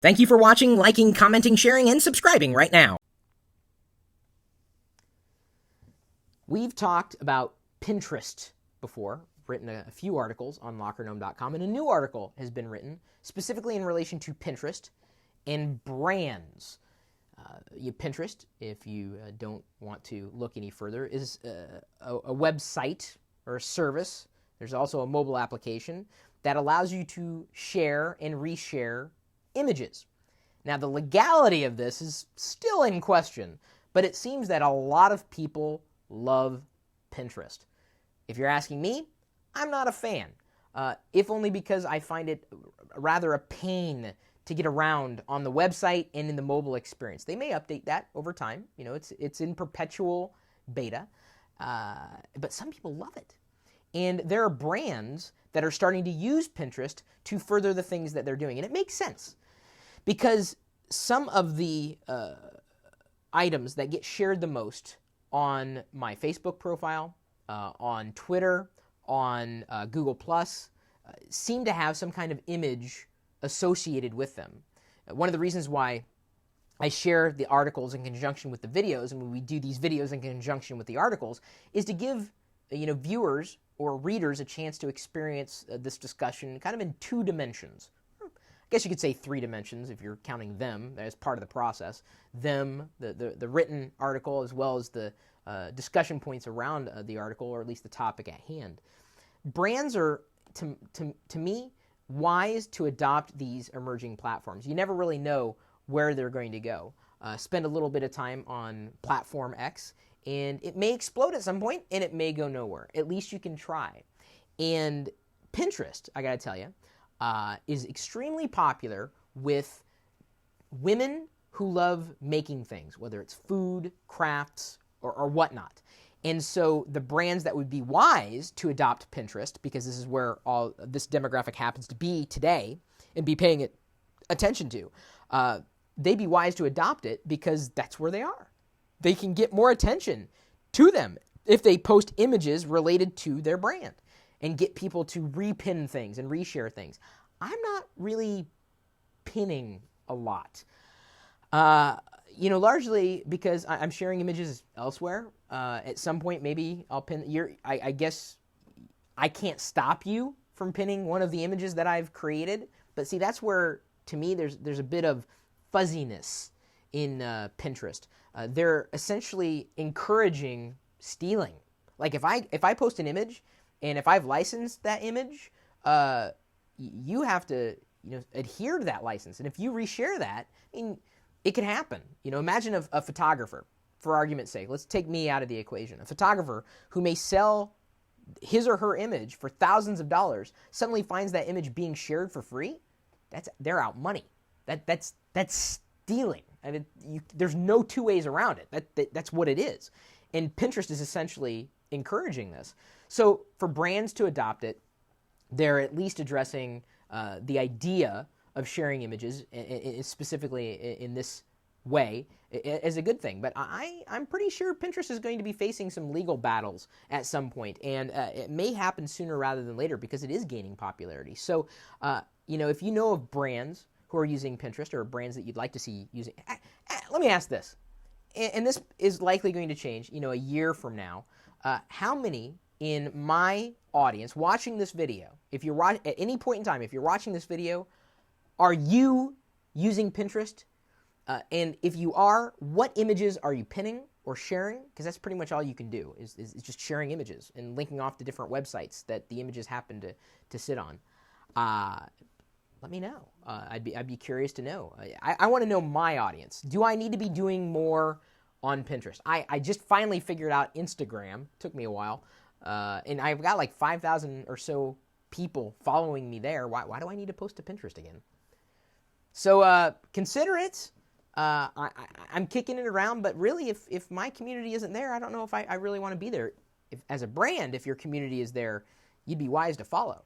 Thank you for watching, liking, commenting, sharing, and subscribing right now. We've talked about Pinterest before, written a few articles on lockergnome.com, and a new article has been written specifically in relation to Pinterest and brands. Pinterest, if you don't want to look any further, is a website or a service. There's also a mobile application that allows you to share and reshare images. Now, the legality of this is still in question, but it seems that a lot of people love Pinterest. If you're asking me, I'm not a fan, if only because I find it rather a pain to get around on the website and in the mobile experience. They may update that over time. You know, it's in perpetual beta, but some people love it. And there are brands that are starting to use Pinterest to further the things that they're doing. And it makes sense because some of the items that get shared the most on my Facebook profile, on Twitter, on Google+, seem to have some kind of image associated with them. One of the reasons why I share the articles in conjunction with the videos, and when we do these videos in conjunction with the articles, is to give viewers or readers a chance to experience this discussion kind of in two dimensions. I guess you could say three dimensions if you're counting them as part of the process. Them, the written article, as well as the discussion points around the article, or at least the topic at hand. Brands are, to me, wise to adopt these emerging platforms. You never really know where they're going to go. Spend a little bit of time on platform X, and it may explode at some point, and it may go nowhere. At least you can try. And Pinterest, I gotta tell you, is extremely popular with women who love making things, whether it's food, crafts, or whatnot. And so the brands that would be wise to adopt Pinterest, because this is where all this demographic happens to be today and be paying it attention to, they'd be wise to adopt it because that's where they are. They can get more attention to them if they post images related to their brand and get people to repin things and reshare things. I'm not really pinning a lot. Largely because I'm sharing images elsewhere. At some point, maybe I'll pin I guess I can't stop you from pinning one of the images that I've created. But see, that's where, to me, there's a bit of fuzziness in Pinterest. They're essentially encouraging stealing. Like if I post an image, and if I've licensed that image, you have to adhere to that license. And if you reshare that, it can happen. Imagine a photographer, for argument's sake. Let's take me out of the equation. A photographer who may sell his or her image for thousands of dollars suddenly finds that image being shared for free. They're out money. That's stealing. I mean, there's no two ways around it. That's what it is. And Pinterest is essentially encouraging this. So for brands to adopt it, they're at least addressing the idea of sharing images, specifically in this way, as a good thing. But I'm pretty sure Pinterest is going to be facing some legal battles at some point, and it may happen sooner rather than later because it is gaining popularity. So, if you know of brands who are using Pinterest or brands that you'd like to see using, let me ask this, and this is likely going to change, a year from now. How many in my audience watching this video, if you're at any point in time, if you're watching this video, are you using Pinterest? And if you are, what images are you pinning or sharing? Because that's pretty much all you can do is just sharing images and linking off to different websites that the images happen to sit on. Let me know. I'd be curious to know. I want to know my audience. Do I need to be doing more on Pinterest? I just finally figured out Instagram. Took me a while. And I've got like 5,000 or so people following me there. Why do I need to post to Pinterest again? So consider it. I'm kicking it around, but really, if my community isn't there, I don't know if I really want to be there. As a brand, if your community is there, you'd be wise to follow.